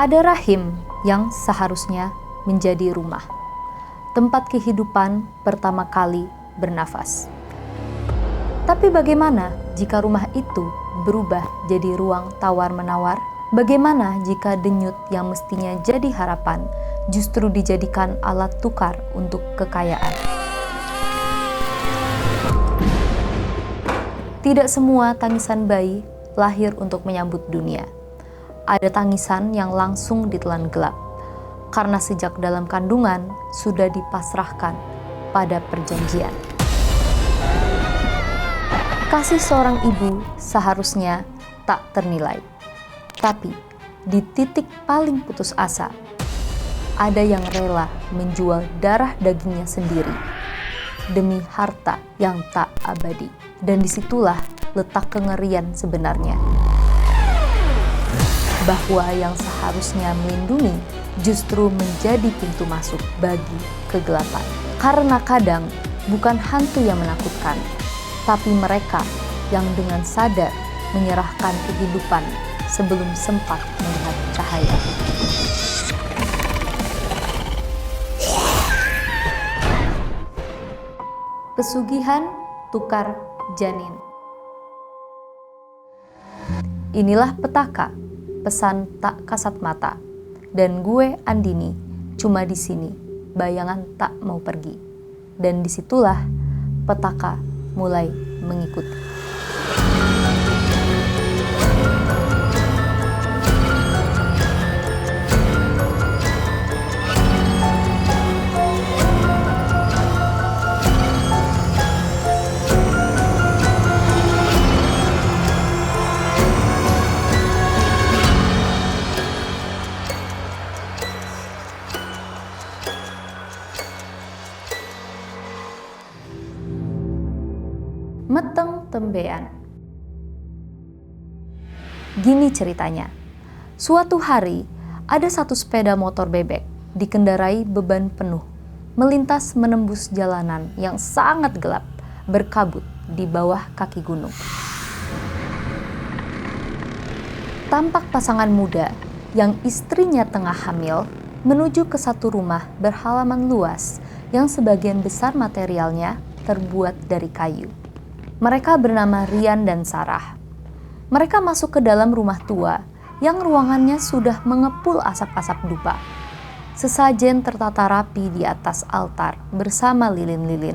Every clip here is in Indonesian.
Ada rahim yang seharusnya menjadi rumah, tempat kehidupan pertama kali bernafas. Tapi bagaimana jika rumah itu berubah jadi ruang tawar-menawar? Bagaimana jika denyut yang mestinya jadi harapan justru dijadikan alat tukar untuk kekayaan? Tidak semua tangisan bayi lahir untuk menyambut dunia. Ada tangisan yang langsung ditelan gelap, karena sejak dalam kandungan sudah dipasrahkan pada perjanjian. Kasih seorang ibu seharusnya tak ternilai, tapi di titik paling putus asa, ada yang rela menjual darah dagingnya sendiri demi harta yang tak abadi. Dan disitulah letak kengerian sebenarnya, bahwa yang seharusnya melindungi justru menjadi pintu masuk bagi kegelapan. Karena kadang bukan hantu yang menakutkan, tapi mereka yang dengan sadar menyerahkan kehidupan sebelum sempat melihat cahaya. Pesugihan tukar janin. Inilah petaka, pesan tak kasat mata. Dan gue, Andini, cuma di sini, bayangan tak mau pergi. Dan disitulah petaka mulai mengikuti. Meteng tembean. Gini ceritanya. Suatu hari, ada satu sepeda motor bebek dikendarai beban penuh, melintas menembus jalanan yang sangat gelap, berkabut di bawah kaki gunung. Tampak pasangan muda yang istrinya tengah hamil menuju ke satu rumah berhalaman luas yang sebagian besar materialnya terbuat dari kayu. Mereka bernama Rian dan Sarah. Mereka masuk ke dalam rumah tua yang ruangannya sudah mengepul asap-asap dupa. Sesajen tertata rapi di atas altar bersama lilin-lilin.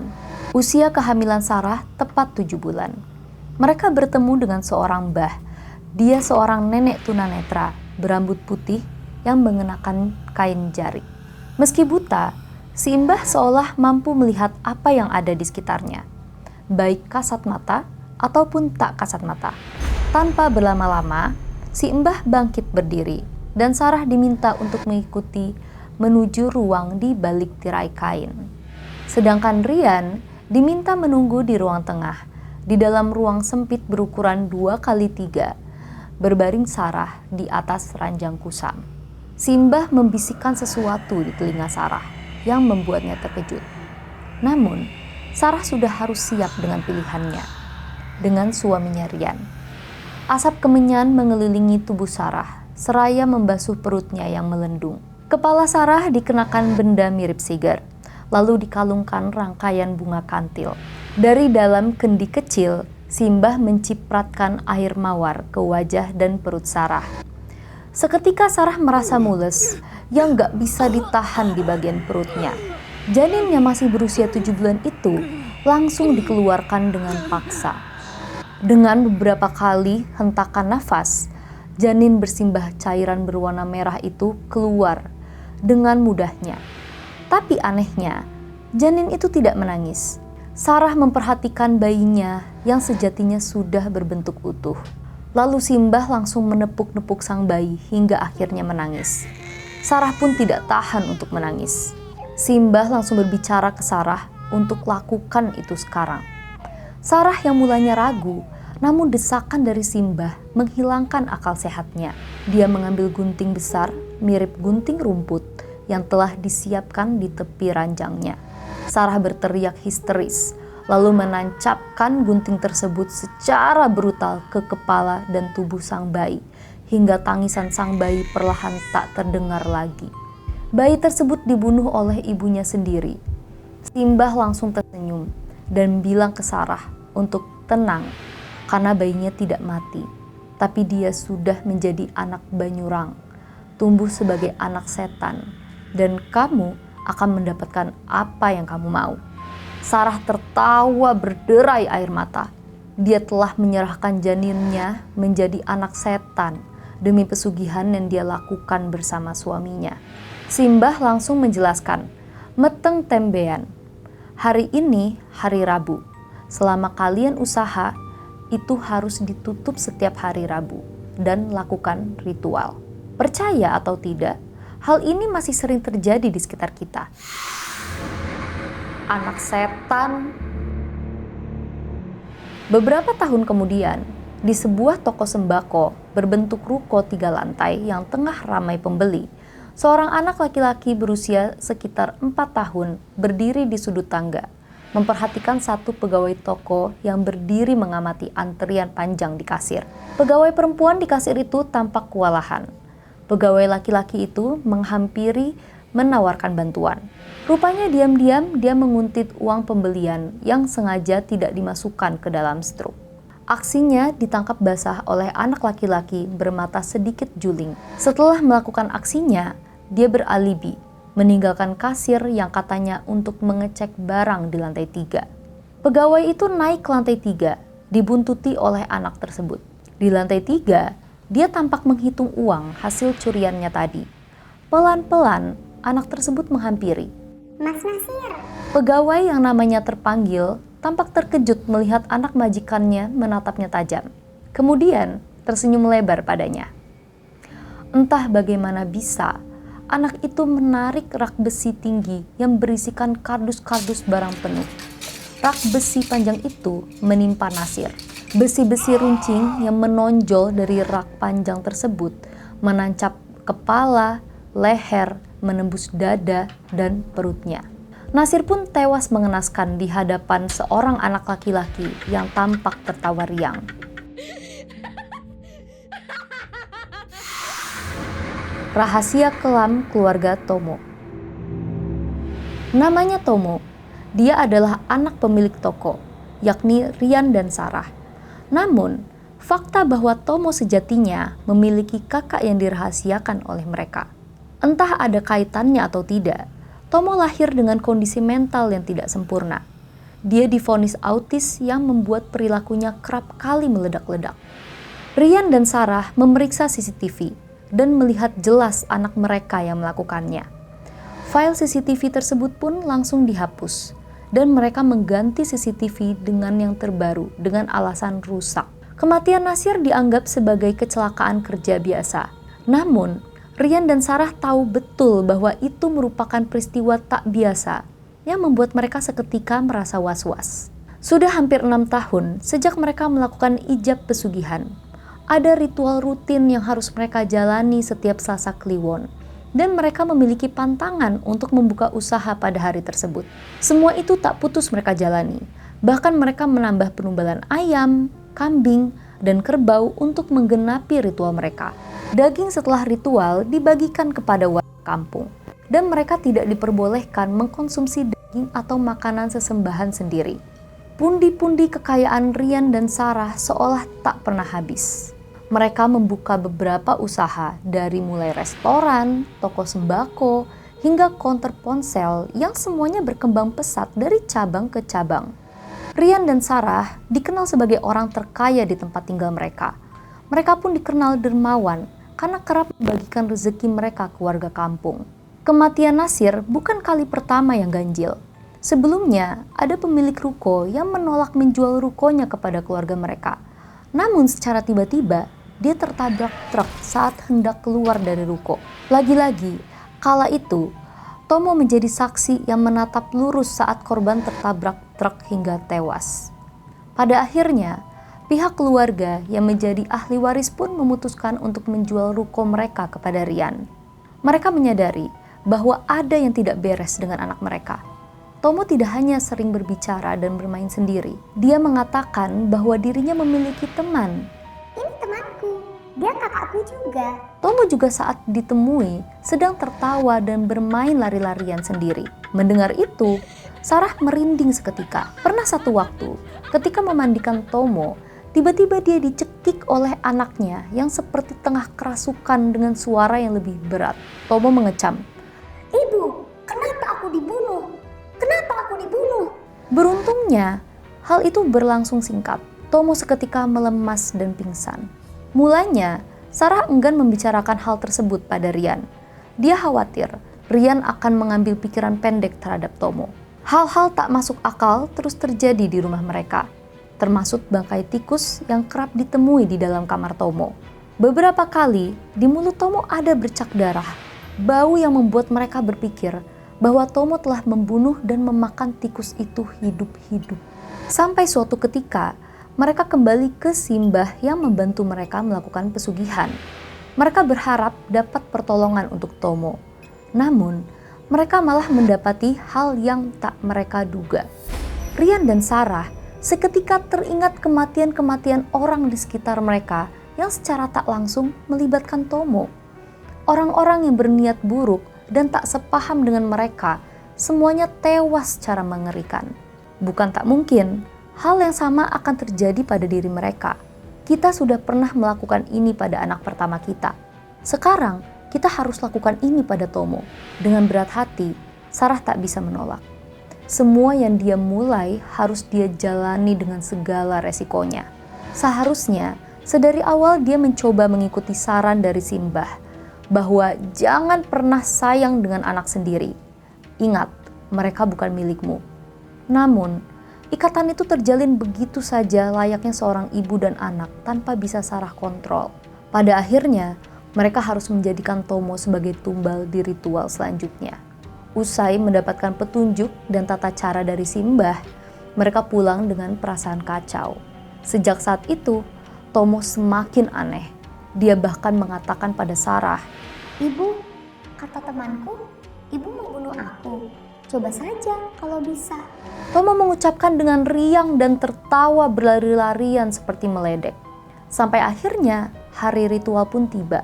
Usia kehamilan Sarah tepat 7 bulan. Mereka bertemu dengan seorang mbah. Dia seorang nenek tunanetra berambut putih yang mengenakan kain jarik. Meski buta, si mbah seolah mampu melihat apa yang ada di sekitarnya, baik kasat mata ataupun tak kasat mata. Tanpa berlama-lama, si mbah bangkit berdiri dan Sarah diminta untuk mengikuti menuju ruang di balik tirai kain. Sedangkan Rian diminta menunggu di ruang tengah, di dalam ruang sempit berukuran 2x3, berbaring Sarah di atas ranjang kusam. Si mbah membisikkan sesuatu di telinga Sarah yang membuatnya terkejut. Namun, Sarah sudah harus siap dengan pilihannya, dengan suaminya Rian. Asap kemenyan mengelilingi tubuh Sarah, seraya membasuh perutnya yang melendung. Kepala Sarah dikenakan benda mirip sigar, lalu dikalungkan rangkaian bunga kantil. Dari dalam kendi kecil, si mbah mencipratkan air mawar ke wajah dan perut Sarah. Seketika Sarah merasa mules yang gak bisa ditahan di bagian perutnya. Janin yang masih berusia 7 bulan itu langsung dikeluarkan dengan paksa. Dengan beberapa kali hentakan nafas, janin bersimbah cairan berwarna merah itu keluar dengan mudahnya. Tapi anehnya, janin itu tidak menangis. Sarah memperhatikan bayinya yang sejatinya sudah berbentuk utuh. Lalu si mbah langsung menepuk-nepuk sang bayi hingga akhirnya menangis. Sarah pun tidak tahan untuk menangis. Si mbah langsung berbicara ke Sarah untuk lakukan itu sekarang. Sarah yang mulanya ragu, namun desakan dari si mbah menghilangkan akal sehatnya. Dia mengambil gunting besar mirip gunting rumput yang telah disiapkan di tepi ranjangnya. Sarah berteriak histeris, lalu menancapkan gunting tersebut secara brutal ke kepala dan tubuh sang bayi hingga tangisan sang bayi perlahan tak terdengar lagi. Bayi tersebut dibunuh oleh ibunya sendiri. Simbah langsung tersenyum dan bilang ke Sarah untuk tenang karena bayinya tidak mati, tapi dia sudah menjadi anak Banyurang, tumbuh sebagai anak setan, dan kamu akan mendapatkan apa yang kamu mau. Sarah tertawa berderai air mata. Dia telah menyerahkan janinnya menjadi anak setan demi pesugihan yang dia lakukan bersama suaminya. Simbah langsung menjelaskan, "Meteng tembean, hari ini hari Rabu. Selama kalian usaha, itu harus ditutup setiap hari Rabu dan lakukan ritual." Percaya atau tidak, hal ini masih sering terjadi di sekitar kita. Anak setan. Beberapa tahun kemudian, di sebuah toko sembako berbentuk ruko 3 lantai yang tengah ramai pembeli, seorang anak laki-laki berusia sekitar 4 tahun berdiri di sudut tangga, memperhatikan satu pegawai toko yang berdiri mengamati antrian panjang di kasir. Pegawai perempuan di kasir itu tampak kewalahan. Pegawai laki-laki itu menghampiri, menawarkan bantuan. Rupanya diam-diam dia menguntit uang pembelian yang sengaja tidak dimasukkan ke dalam struk. Aksinya ditangkap basah oleh anak laki-laki bermata sedikit juling. Setelah melakukan aksinya, dia beralibi, meninggalkan kasir yang katanya untuk mengecek barang di lantai 3. Pegawai itu naik ke lantai 3, dibuntuti oleh anak tersebut. Di lantai 3, dia tampak menghitung uang hasil curiannya tadi. Pelan-pelan, anak tersebut menghampiri. "Mas Nasir." Pegawai yang namanya terpanggil tampak terkejut melihat anak majikannya menatapnya tajam. Kemudian tersenyum lebar padanya. Entah bagaimana bisa, anak itu menarik rak besi tinggi yang berisikan kardus-kardus barang penuh. Rak besi panjang itu menimpa Nasir. Besi-besi runcing yang menonjol dari rak panjang tersebut menancap kepala, leher, menembus dada, dan perutnya. Nasir pun tewas mengenaskan di hadapan seorang anak laki-laki yang tampak tertawa riang. Rahasia kelam keluarga Tomo. Namanya Tomo. Dia adalah anak pemilik toko, yakni Rian dan Sarah. Namun, fakta bahwa Tomo sejatinya memiliki kakak yang dirahasiakan oleh mereka. Entah ada kaitannya atau tidak, Tomo lahir dengan kondisi mental yang tidak sempurna. Dia divonis autis yang membuat perilakunya kerap kali meledak-ledak. Rian dan Sarah memeriksa CCTV dan melihat jelas anak mereka yang melakukannya. File CCTV tersebut pun langsung dihapus, dan mereka mengganti CCTV dengan yang terbaru dengan alasan rusak. Kematian Nasir dianggap sebagai kecelakaan kerja biasa. Namun, Rian dan Sarah tahu betul bahwa itu merupakan peristiwa tak biasa yang membuat mereka seketika merasa was-was. Sudah hampir 6 tahun sejak mereka melakukan ijab pesugihan. Ada ritual rutin yang harus mereka jalani setiap Selasa Kliwon, dan mereka memiliki pantangan untuk membuka usaha pada hari tersebut. Semua itu tak putus mereka jalani. Bahkan mereka menambah penumbalan ayam, kambing, dan kerbau untuk menggenapi ritual mereka. Daging setelah ritual dibagikan kepada warga kampung, dan mereka tidak diperbolehkan mengkonsumsi daging atau makanan sesembahan sendiri. Pundi-pundi kekayaan Rian dan Sarah seolah tak pernah habis. Mereka membuka beberapa usaha dari mulai restoran, toko sembako, hingga konter ponsel yang semuanya berkembang pesat dari cabang ke cabang. Rian dan Sarah dikenal sebagai orang terkaya di tempat tinggal mereka. Mereka pun dikenal dermawan karena kerap membagikan rezeki mereka ke warga kampung. Kematian Nasir bukan kali pertama yang ganjil. Sebelumnya, ada pemilik ruko yang menolak menjual rukonya kepada keluarga mereka. Namun secara tiba-tiba, dia tertabrak truk saat hendak keluar dari ruko. Lagi-lagi, kala itu, Tomo menjadi saksi yang menatap lurus saat korban tertabrak truk hingga tewas. Pada akhirnya, pihak keluarga yang menjadi ahli waris pun memutuskan untuk menjual ruko mereka kepada Rian. Mereka menyadari bahwa ada yang tidak beres dengan anak mereka. Tomo tidak hanya sering berbicara dan bermain sendiri. Dia mengatakan bahwa dirinya memiliki teman. "Ini temanku." Dia kakakku juga. Tomo juga saat ditemui sedang tertawa dan bermain lari-larian sendiri. Mendengar itu, Sarah merinding seketika. Pernah satu waktu, ketika memandikan Tomo, tiba-tiba dia dicekik oleh anaknya yang seperti tengah kerasukan dengan suara yang lebih berat. Tomo mengecam, "Ibu, kenapa aku dibunuh? Kenapa aku dibunuh?" Beruntungnya, hal itu berlangsung singkat. Tomo seketika melemas dan pingsan. Mulanya, Sarah enggan membicarakan hal tersebut pada Rian. Dia khawatir Rian akan mengambil pikiran pendek terhadap Tomo. Hal-hal tak masuk akal terus terjadi di rumah mereka, termasuk bangkai tikus yang kerap ditemui di dalam kamar Tomo. Beberapa kali, di mulut Tomo ada bercak darah, bau yang membuat mereka berpikir bahwa Tomo telah membunuh dan memakan tikus itu hidup-hidup. Sampai suatu ketika, mereka kembali ke Simbah yang membantu mereka melakukan pesugihan. Mereka berharap dapat pertolongan untuk Tomo. Namun, mereka malah mendapati hal yang tak mereka duga. Rian dan Sarah seketika teringat kematian-kematian orang di sekitar mereka yang secara tak langsung melibatkan Tomo. Orang-orang yang berniat buruk dan tak sepaham dengan mereka, semuanya tewas secara mengerikan. Bukan tak mungkin, hal yang sama akan terjadi pada diri mereka. Kita sudah pernah melakukan ini pada anak pertama kita. Sekarang, kita harus lakukan ini pada Tomo. Dengan berat hati, Sarah tak bisa menolak. Semua yang dia mulai harus dia jalani dengan segala resikonya. Seharusnya, sedari awal dia mencoba mengikuti saran dari Simbah, bahwa jangan pernah sayang dengan anak sendiri. Ingat, mereka bukan milikmu. Namun, ikatan itu terjalin begitu saja layaknya seorang ibu dan anak tanpa bisa Sarah kontrol. Pada akhirnya, mereka harus menjadikan Tomo sebagai tumbal di ritual selanjutnya. Usai mendapatkan petunjuk dan tata cara dari Simbah, mereka pulang dengan perasaan kacau. Sejak saat itu, Tomo semakin aneh. Dia bahkan mengatakan pada Sarah, "Ibu, kata temanku, ibu membunuh aku. Coba saja kalau bisa." Tomo mengucapkan dengan riang dan tertawa berlari-larian seperti meledek. Sampai akhirnya hari ritual pun tiba.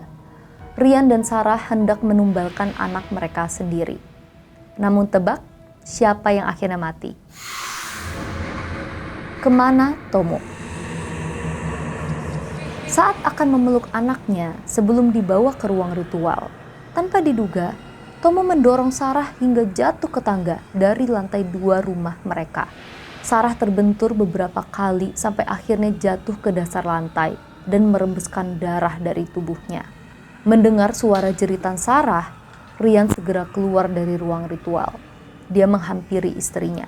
Rian dan Sarah hendak menumbalkan anak mereka sendiri. Namun tebak, siapa yang akhirnya mati? Kemana Tomo? Saat akan memeluk anaknya sebelum dibawa ke ruang ritual, tanpa diduga, Tomo mendorong Sarah hingga jatuh ke tangga dari lantai 2 rumah mereka. Sarah terbentur beberapa kali sampai akhirnya jatuh ke dasar lantai dan merembeskan darah dari tubuhnya. Mendengar suara jeritan Sarah, Rian segera keluar dari ruang ritual. Dia menghampiri istrinya.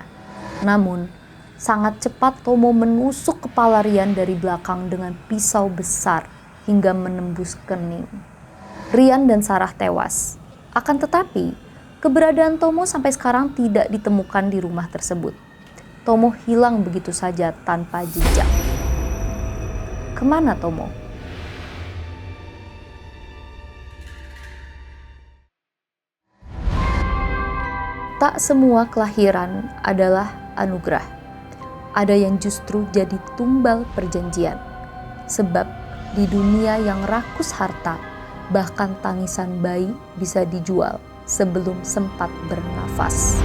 Namun, sangat cepat Tomo menusuk kepala Rian dari belakang dengan pisau besar hingga menembus kening. Rian dan Sarah tewas. Akan tetapi, keberadaan Tomo sampai sekarang tidak ditemukan di rumah tersebut. Tomo hilang begitu saja tanpa jejak. Kemana Tomo? Tak semua kelahiran adalah anugerah. Ada yang justru jadi tumbal perjanjian. Sebab di dunia yang rakus harta, bahkan tangisan bayi bisa dijual sebelum sempat bernafas.